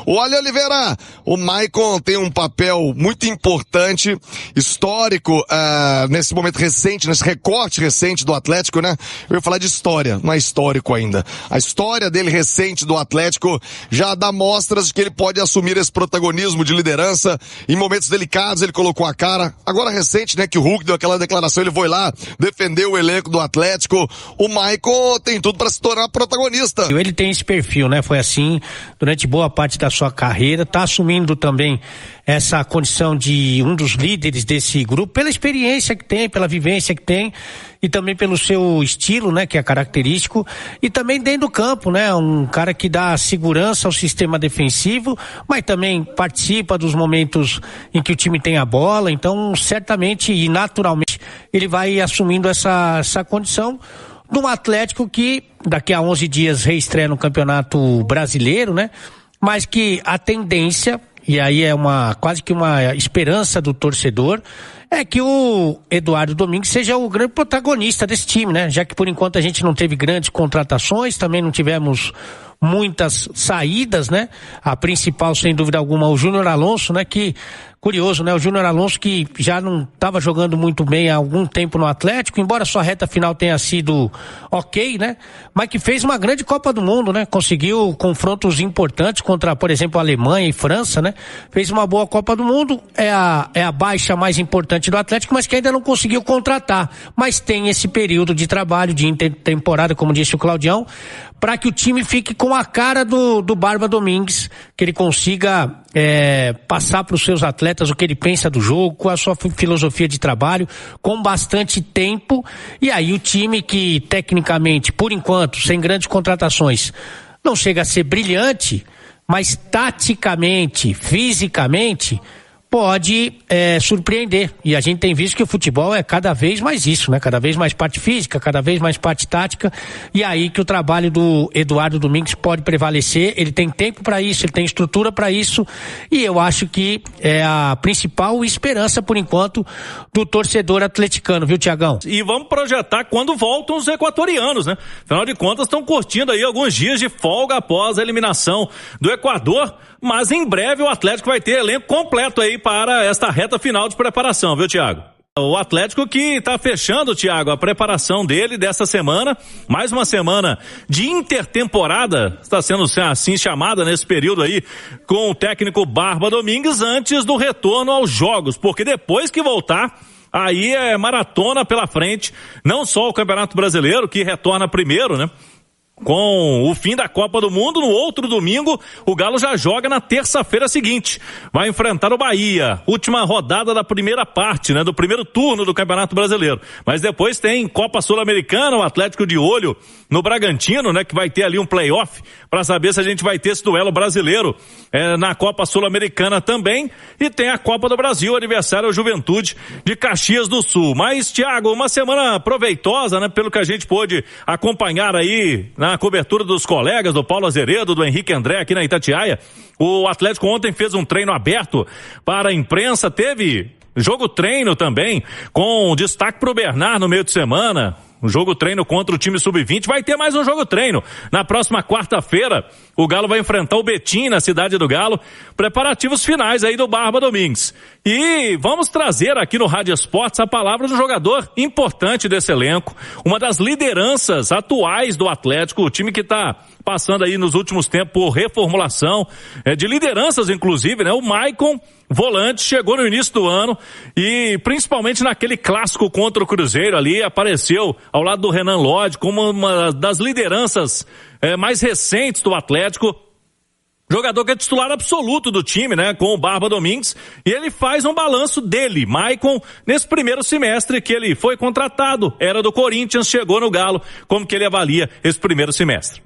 Olha, Oliveira, o Maicon tem um papel muito importante, histórico, nesse momento recente, nesse recorte recente do Atlético, né? Eu ia falar de história, não é histórico ainda. A história dele recente do Atlético já dá mostras de que ele pode assumir esse protagonismo de liderança. Em momentos delicados ele colocou a cara. Agora recente, né, que o Hulk deu aquela declaração, ele foi lá, defendeu o elenco do Atlético. O Maicon tem tudo para se tornar protagonista. Ele tem esse perfil, né? Foi assim durante boa parte da sua carreira, está assumindo também essa condição de um dos líderes desse grupo, pela experiência que tem, pela vivência que tem e também pelo seu estilo, né, que é característico, e também dentro do campo, né, um cara que dá segurança ao sistema defensivo, mas também participa dos momentos em que o time tem a bola, então certamente e naturalmente ele vai assumindo essa condição de um Atlético que daqui a 11 dias reestreia no Campeonato Brasileiro, né? Mas que a tendência, e aí é quase que uma esperança do torcedor, é que o Eduardo Domingues seja o grande protagonista desse time, né? Já que por enquanto a gente não teve grandes contratações, também não tivemos muitas saídas, né? A principal, sem dúvida alguma, o Júnior Alonso, né? Que, curioso, né? O Júnior Alonso que já não estava jogando muito bem há algum tempo no Atlético, embora sua reta final tenha sido ok, né? Mas que fez uma grande Copa do Mundo, né? Conseguiu confrontos importantes contra, por exemplo, a Alemanha e França, né? Fez uma boa Copa do Mundo, é a baixa mais importante do Atlético, mas que ainda não conseguiu contratar. Mas tem esse período de trabalho, de intertemporada, como disse o Claudião, para que o time fique com a cara do Barba Domingues, que ele consiga passar para os seus atletas o que ele pensa do jogo, com a sua filosofia de trabalho, com bastante tempo, e aí o time que tecnicamente, por enquanto, sem grandes contratações, não chega a ser brilhante, mas taticamente, fisicamente, pode surpreender. E a gente tem visto que o futebol é cada vez mais isso, né? Cada vez mais parte física, cada vez mais parte tática. E aí que o trabalho do Eduardo Domingues pode prevalecer. Ele tem tempo para isso, ele tem estrutura para isso. E eu acho que é a principal esperança, por enquanto, do torcedor atleticano, viu, Tiagão? E vamos projetar quando voltam os equatorianos, né? Afinal de contas, estão curtindo aí alguns dias de folga após a eliminação do Equador. Mas em breve o Atlético vai ter elenco completo aí para esta reta final de preparação, viu, Thiago? O Atlético que está fechando, Thiago, a preparação dele dessa semana, mais uma semana de intertemporada, está sendo assim chamada nesse período aí, com o técnico Barba Domingues antes do retorno aos jogos, porque depois que voltar, aí é maratona pela frente, não só o Campeonato Brasileiro, que retorna primeiro, né? Com o fim da Copa do Mundo, no outro domingo, o Galo já joga na terça-feira seguinte. Vai enfrentar o Bahia, última rodada da primeira parte, né? Do primeiro turno do Campeonato Brasileiro. Mas depois tem Copa Sul-Americana, o Atlético de olho no Bragantino, né? Que vai ter ali um play-off para saber se a gente vai ter esse duelo brasileiro na Copa Sul-Americana também. E tem a Copa do Brasil, aniversário Juventude de Caxias do Sul. Mas, Thiago, uma semana proveitosa, né? Pelo que a gente pôde acompanhar aí na cobertura dos colegas, do Paulo Azeredo, do Henrique André aqui na Itatiaia. O Atlético ontem fez um treino aberto para a imprensa, teve jogo treino também, com destaque para o Bernard no meio de semana. Um jogo treino contra o time sub-20, vai ter mais um jogo treino. Na próxima quarta-feira, o Galo vai enfrentar o Betim na cidade do Galo. Preparativos finais aí do Barba Domingues. E vamos trazer aqui no Rádio Esportes a palavra do jogador importante desse elenco, uma das lideranças atuais do Atlético, o time que está passando aí nos últimos tempos por reformulação, de lideranças inclusive, né? O Maicon, volante, chegou no início do ano e principalmente naquele clássico contra o Cruzeiro ali, apareceu ao lado do Renan Lodge como uma das lideranças mais recentes do Atlético. Jogador que é titular absoluto do time, né? Com o Barba Domingues. E ele faz um balanço dele, Maicon, nesse primeiro semestre que ele foi contratado. Era do Corinthians, chegou no Galo. Como que ele avalia esse primeiro semestre?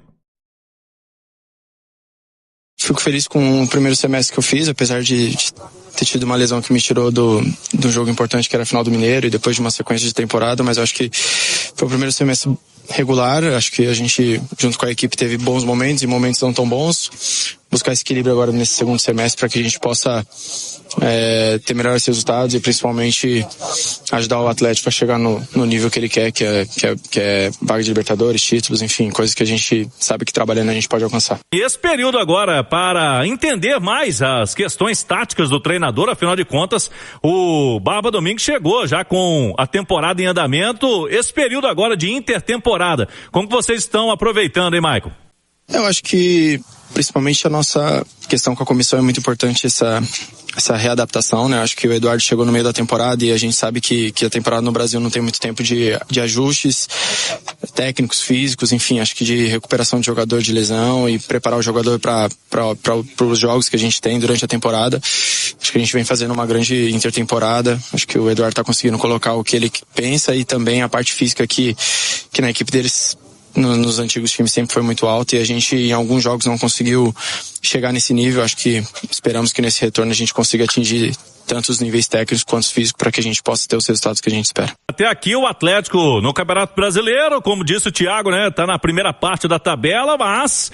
Fico feliz com o primeiro semestre que eu fiz, apesar de ter tido uma lesão que me tirou do jogo importante que era a final do Mineiro e depois de uma sequência de temporada, mas eu acho que foi o primeiro semestre regular. Acho que a gente, junto com a equipe, teve bons momentos e momentos não tão bons, buscar esse equilíbrio agora nesse segundo semestre para que a gente possa ter melhores resultados e principalmente ajudar o Atlético a chegar no nível que ele quer, que é vaga de Libertadores, títulos, enfim, coisas que a gente sabe que trabalhando a gente pode alcançar. E esse período agora para entender mais as questões táticas do treinador, afinal de contas, o Barba Domingues chegou já com a temporada em andamento, esse período agora de intertemporada, como que vocês estão aproveitando, hein, Maicon? Eu acho que principalmente a nossa questão com a comissão é muito importante, essa readaptação, né? Acho que o Eduardo chegou no meio da temporada e a gente sabe que a temporada no Brasil não tem muito tempo de ajustes técnicos, físicos, enfim, acho que de recuperação de jogador de lesão e preparar o jogador para os jogos que a gente tem durante a temporada. Acho que a gente vem fazendo uma grande intertemporada, acho que o Eduardo está conseguindo colocar o que ele pensa e também a parte física que na equipe deles nos antigos times sempre foi muito alto e a gente em alguns jogos não conseguiu chegar nesse nível. Acho que esperamos que nesse retorno a gente consiga atingir tanto os níveis técnicos quanto os físicos para que a gente possa ter os resultados que a gente espera. Até aqui o Atlético no Campeonato Brasileiro, como disse o Thiago, né, tá na primeira parte da tabela, mas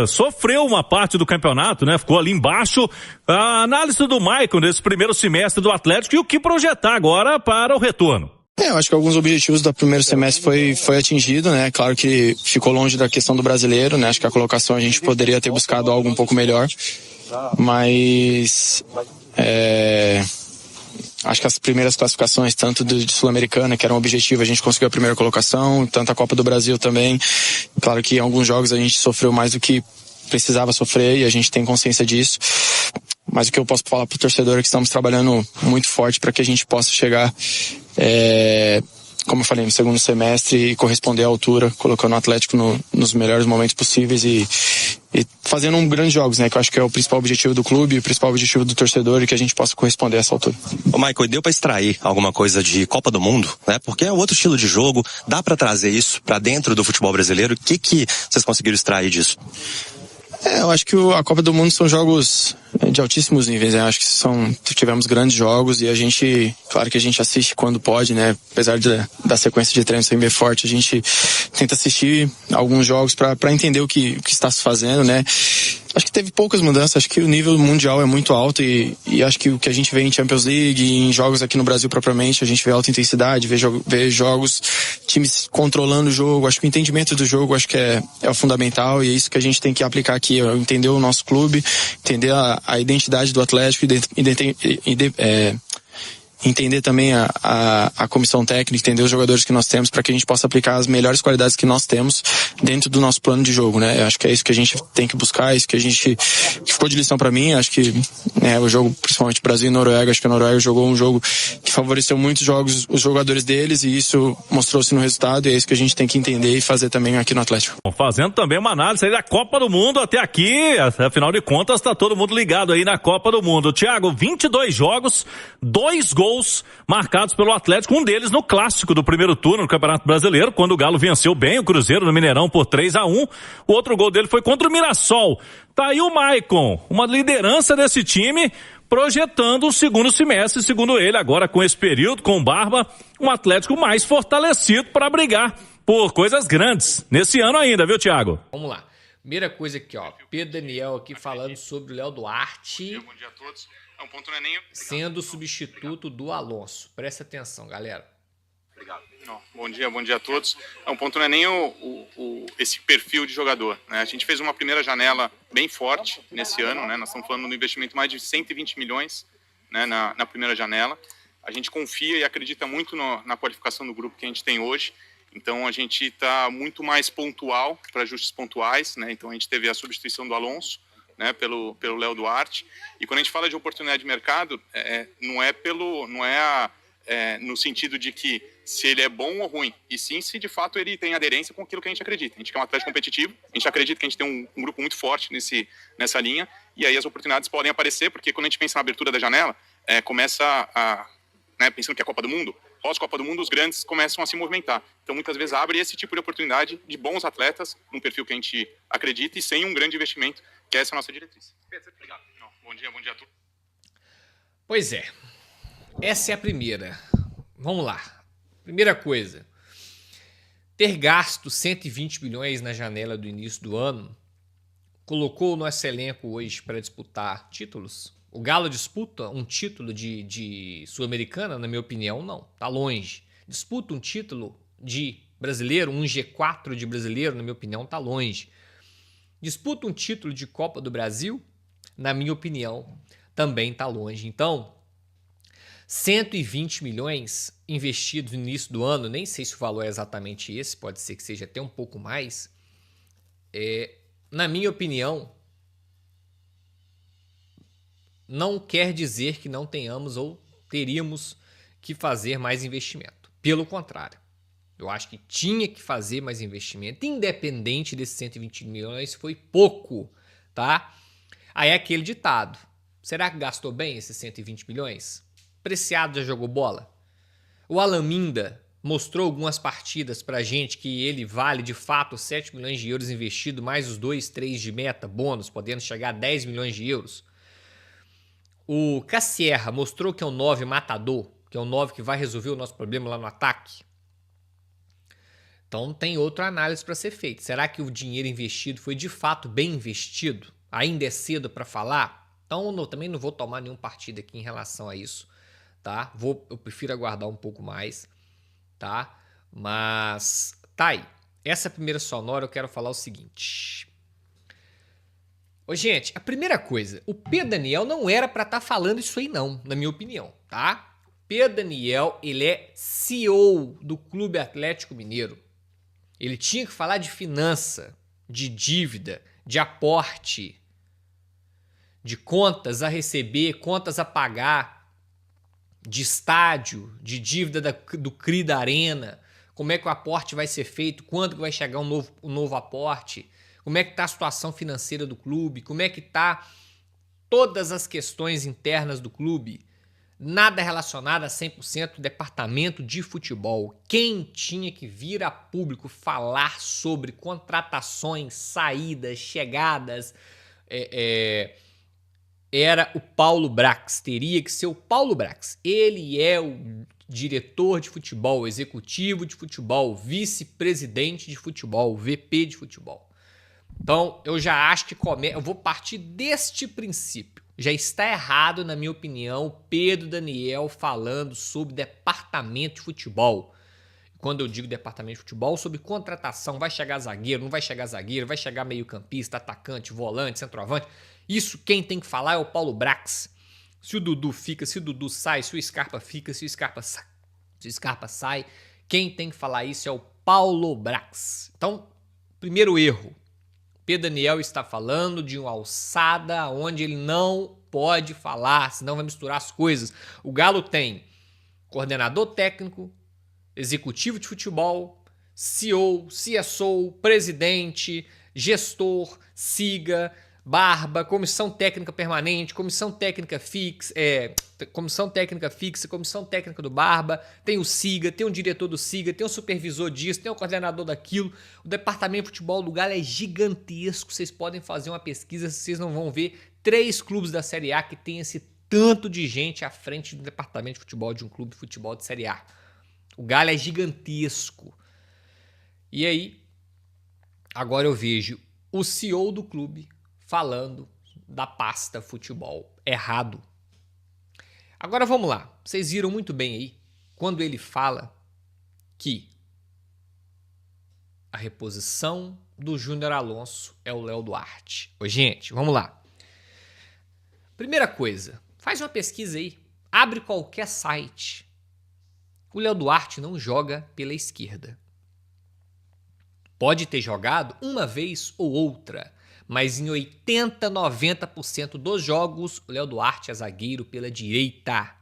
sofreu uma parte do campeonato, né, ficou ali embaixo. A análise do Maicon desse primeiro semestre do Atlético e o que projetar agora para o retorno. Eu acho que alguns objetivos do primeiro semestre foi atingido, né? Claro que ficou longe da questão do brasileiro, né? Acho que a colocação a gente poderia ter buscado algo um pouco melhor, mas acho que as primeiras classificações, tanto de Sul-Americana, que era um objetivo, a gente conseguiu a primeira colocação, tanto a Copa do Brasil também. Claro que em alguns jogos a gente sofreu mais do que precisava sofrer e a gente tem consciência disso. Mas o que eu posso falar para o torcedor é que estamos trabalhando muito forte para que a gente possa chegar, como eu falei, no segundo semestre e corresponder à altura, colocando o Atlético nos melhores momentos possíveis e fazendo um grande jogos, né? Que eu acho que é o principal objetivo do clube, o principal objetivo do torcedor e que a gente possa corresponder a essa altura. Ô Maicon, deu para extrair alguma coisa de Copa do Mundo, né? Porque é outro estilo de jogo, dá para trazer isso para dentro do futebol brasileiro? O que vocês conseguiram extrair disso? Eu acho que a Copa do Mundo são jogos de altíssimos níveis, né? Acho que tivemos grandes jogos e a gente, claro que a gente assiste quando pode, né? Apesar da sequência de treinos ser bem forte, a gente tenta assistir alguns jogos para entender o que está se fazendo, né? Acho que teve poucas mudanças, acho que o nível mundial é muito alto e acho que o que a gente vê em Champions League e em jogos aqui no Brasil propriamente, a gente vê alta intensidade, vê jogos, times controlando o jogo, acho que o entendimento do jogo acho que é o fundamental e é isso que a gente tem que aplicar aqui, entender o nosso clube, entender a identidade do Atlético, entender também a comissão técnica, entender os jogadores que nós temos para que a gente possa aplicar as melhores qualidades que nós temos dentro do nosso plano de jogo, né? Eu acho que é isso que a gente tem que buscar, isso que ficou de lição para mim. Acho que o jogo, principalmente Brasil e Noruega, acho que a Noruega jogou um jogo que favoreceu muito os jogadores deles e isso mostrou-se no resultado e é isso que a gente tem que entender e fazer também aqui no Atlético. Fazendo também uma análise aí da Copa do Mundo até aqui, afinal de contas tá todo mundo ligado aí na Copa do Mundo. Thiago, 22 jogos, 2 gols marcados pelo Atlético, um deles no clássico do primeiro turno do Campeonato Brasileiro, quando o Galo venceu bem o Cruzeiro no Mineirão por 3-1. O outro gol dele foi contra o Mirassol. Tá aí o Maicon, uma liderança desse time, projetando um segundo semestre, segundo ele, agora com esse período, com o Barba, um Atlético mais fortalecido para brigar por coisas grandes nesse ano ainda, viu, Thiago? Vamos lá. Primeira coisa aqui, ó, Pedro Daniel aqui falando sobre o Léo Duarte. Bom dia a todos. Um ponto não é nem... Sendo substituto do Alonso. Presta atenção, galera. Obrigado. Não, bom dia a todos. Um ponto não é nem esse perfil de jogador, né? A gente fez uma primeira janela bem forte nesse ano, né? Nós estamos falando de um investimento mais de 120 milhões, né? na primeira janela. A gente confia e acredita muito na qualificação do grupo que a gente tem hoje. Então a gente está muito mais pontual para ajustes pontuais, né? Então a gente teve a substituição do Alonso, né, pelo Léo Duarte. E quando a gente fala de oportunidade de mercado, não é no sentido de que se ele é bom ou ruim, e sim se de fato ele tem aderência com aquilo que a gente acredita. A gente quer um Atlético competitivo, a gente acredita que a gente tem um grupo muito forte nessa linha, e aí as oportunidades podem aparecer, porque quando a gente pensa na abertura da janela, começa pensando que é a Copa do Mundo, pós-Copa do Mundo, os grandes começam a se movimentar. Então, muitas vezes, abre esse tipo de oportunidade de bons atletas, num perfil que a gente acredita e sem um grande investimento, que essa é a nossa diretriz. Obrigado. Bom dia a todos. Pois é, essa é a primeira. Vamos lá. Primeira coisa, ter gasto 120 milhões na janela do início do ano colocou o nosso elenco hoje para disputar títulos? O Galo disputa um título de Sul-Americana? Na minha opinião, não. Tá longe. Disputa um título de brasileiro, um G4 de brasileiro? Na minha opinião, tá longe. Disputa um título de Copa do Brasil? Na minha opinião, também tá longe. Então, 120 milhões investidos no início do ano, nem sei se o valor é exatamente esse, pode ser que seja até um pouco mais. Na minha opinião, não quer dizer que não tenhamos ou teríamos que fazer mais investimento. Pelo contrário, eu acho que tinha que fazer mais investimento, independente desses 120 milhões, foi pouco, tá? Aí é aquele ditado, será que gastou bem esses 120 milhões? Preciado já jogou bola? O Alan Minda mostrou algumas partidas pra gente que ele vale de fato 7 milhões de euros investido, mais os 2, 3 de meta, bônus, podendo chegar a 10 milhões de euros. O Cassierra mostrou que é um 9 matador, que é um 9 que vai resolver o nosso problema lá no ataque. Então tem outra análise para ser feita. Será que o dinheiro investido foi de fato bem investido? Ainda é cedo para falar? Então eu também não vou tomar nenhum partido aqui em relação a isso, tá? Eu prefiro aguardar um pouco mais, tá? Mas tá aí. Essa primeira sonora eu quero falar o seguinte. Ô, gente, a primeira coisa, o Pedro Daniel não era para estar falando isso aí não, na minha opinião, tá? Pedro Daniel, ele é CEO do Clube Atlético Mineiro. Ele tinha que falar de finança, de dívida, de aporte, de contas a receber, contas a pagar, de estádio, de dívida do CRI da Arena, como é que o aporte vai ser feito, quando que vai chegar um novo aporte, como é que está a situação financeira do clube, como é que está todas as questões internas do clube, nada relacionado a 100% departamento de futebol. Quem tinha que vir a público falar sobre contratações, saídas, chegadas, era o Paulo Brax, teria que ser o Paulo Brax. Ele é o diretor de futebol, executivo de futebol, vice-presidente de futebol, VP de futebol. Então, eu já acho que eu vou partir deste princípio. Já está errado, na minha opinião, o Pedro Daniel falando sobre departamento de futebol. Quando eu digo departamento de futebol, sobre contratação, vai chegar zagueiro, não vai chegar zagueiro, vai chegar meio-campista, atacante, volante, centroavante. Isso quem tem que falar é o Paulo Brax. Se o Dudu fica, se o Dudu sai, se o Scarpa fica, se o Scarpa sai, quem tem que falar isso é o Paulo Brax. Então, primeiro erro. Pedro Daniel está falando de uma alçada onde ele não pode falar, senão vai misturar as coisas. O Galo tem coordenador técnico, executivo de futebol, CEO, CSO, presidente, gestor, SIGA, Barba, comissão técnica permanente, comissão técnica fixa, comissão técnica do Barba, tem o SIGA, tem o diretor do SIGA, tem o supervisor disso, tem o coordenador daquilo. O departamento de futebol do Galo é gigantesco, vocês podem fazer uma pesquisa, vocês não vão ver 3 clubes da Série A que tem esse tanto de gente à frente do departamento de futebol de um clube de futebol de Série A. O Galo é gigantesco. E aí, agora eu vejo o CEO do clube falando da pasta futebol errado. Agora vamos lá. Vocês viram muito bem aí quando ele fala que a reposição do Júnior Alonso é o Léo Duarte. Ô, gente, vamos lá. Primeira coisa, faz uma pesquisa aí. Abre qualquer site. O Léo Duarte não joga pela esquerda. Pode ter jogado uma vez ou outra, mas em 80, 90% dos jogos, o Léo Duarte é zagueiro pela direita.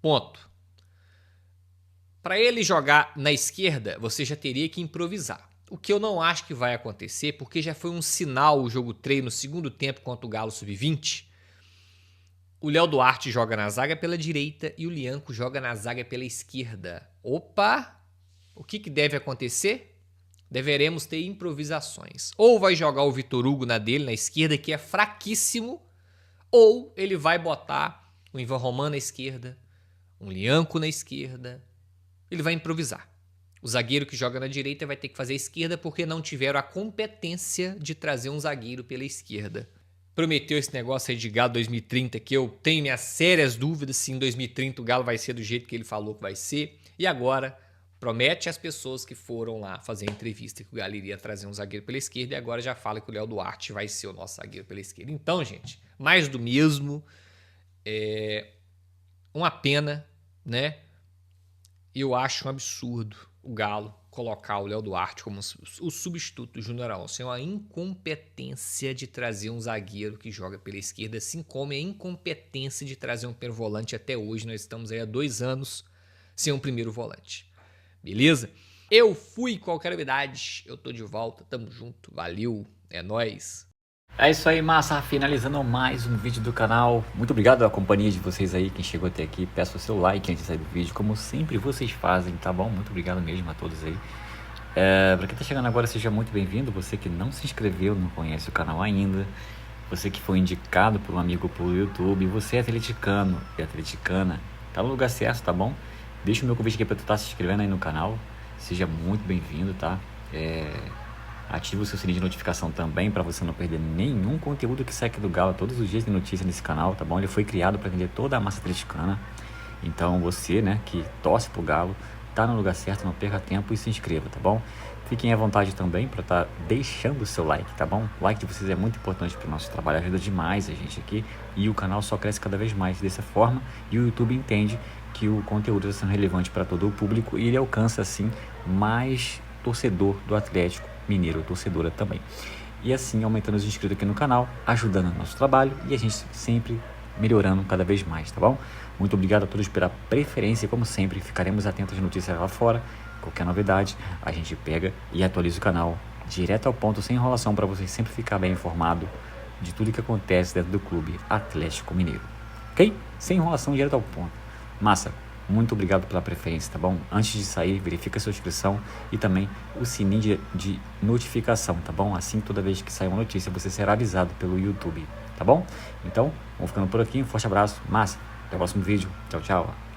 Ponto. Para ele jogar na esquerda, você já teria que improvisar. O que eu não acho que vai acontecer, porque já foi um sinal o jogo treino no segundo tempo contra o Galo Sub-20. O Léo Duarte joga na zaga pela direita e o Lianco joga na zaga pela esquerda. Opa! O que deve acontecer? Deveremos ter improvisações. Ou vai jogar o Vitor Hugo na dele, na esquerda, que é fraquíssimo, ou ele vai botar o Ivan Roman na esquerda, um Lianco na esquerda. Ele vai improvisar. O zagueiro que joga na direita vai ter que fazer a esquerda porque não tiveram a competência de trazer um zagueiro pela esquerda. Prometeu esse negócio aí de Galo 2030, que eu tenho minhas sérias dúvidas se em 2030 o Galo vai ser do jeito que ele falou que vai ser. E agora promete às pessoas que foram lá fazer a entrevista que o Galo iria trazer um zagueiro pela esquerda e agora já fala que o Léo Duarte vai ser o nosso zagueiro pela esquerda. Então, gente, mais do mesmo. Uma pena, né? Eu acho um absurdo o Galo colocar o Léo Duarte como o substituto do Júnior Alonso. É uma incompetência de trazer um zagueiro que joga pela esquerda, assim como é a incompetência de trazer um primeiro volante até hoje. Nós estamos aí há 2 anos sem um primeiro volante. Beleza? Eu fui, qualquer novidade, eu tô de volta, tamo junto, valeu, é nóis. É isso aí, massa, finalizando mais um vídeo do canal. Muito obrigado pela companhia de vocês aí, quem chegou até aqui. Peço o seu like antes de sair do vídeo, como sempre vocês fazem, tá bom? Muito obrigado mesmo a todos aí. Pra quem tá chegando agora, seja muito bem-vindo. Você que não se inscreveu, não conhece o canal ainda, você que foi indicado por um amigo pelo YouTube, você é atleticano e atleticana, tá no lugar certo, tá bom? Deixa o meu convite aqui pra tu estar se inscrevendo aí no canal. Seja muito bem-vindo, tá? Ative o seu sininho de notificação também para você não perder nenhum conteúdo que sai aqui do Galo. Todos os dias de notícia nesse canal, tá bom? Ele foi criado para atender toda a massa atleticana. Então você, né, que torce pro Galo, tá no lugar certo, não perca tempo e se inscreva, tá bom? Fiquem à vontade também para estar deixando o seu like, tá bom? O like de vocês é muito importante para o nosso trabalho, ajuda demais a gente aqui e o canal só cresce cada vez mais dessa forma e o YouTube entende que o conteúdo está sendo relevante para todo o público e ele alcança assim mais torcedor do Atlético Mineiro, torcedora também. E assim aumentando os inscritos aqui no canal, ajudando o nosso trabalho e a gente sempre melhorando cada vez mais, tá bom? Muito obrigado a todos pela preferência e como sempre, ficaremos atentos às notícias lá fora. Qualquer novidade, a gente pega e atualiza o canal direto ao ponto, sem enrolação, para você sempre ficar bem informado de tudo que acontece dentro do clube Atlético Mineiro, ok? Sem enrolação, direto ao ponto. Massa, muito obrigado pela preferência, tá bom? Antes de sair, verifica a sua inscrição e também o sininho de notificação, tá bom? Assim, toda vez que sair uma notícia, você será avisado pelo YouTube, tá bom? Então, vamos ficando por aqui, um forte abraço, massa, até o próximo vídeo, tchau, tchau.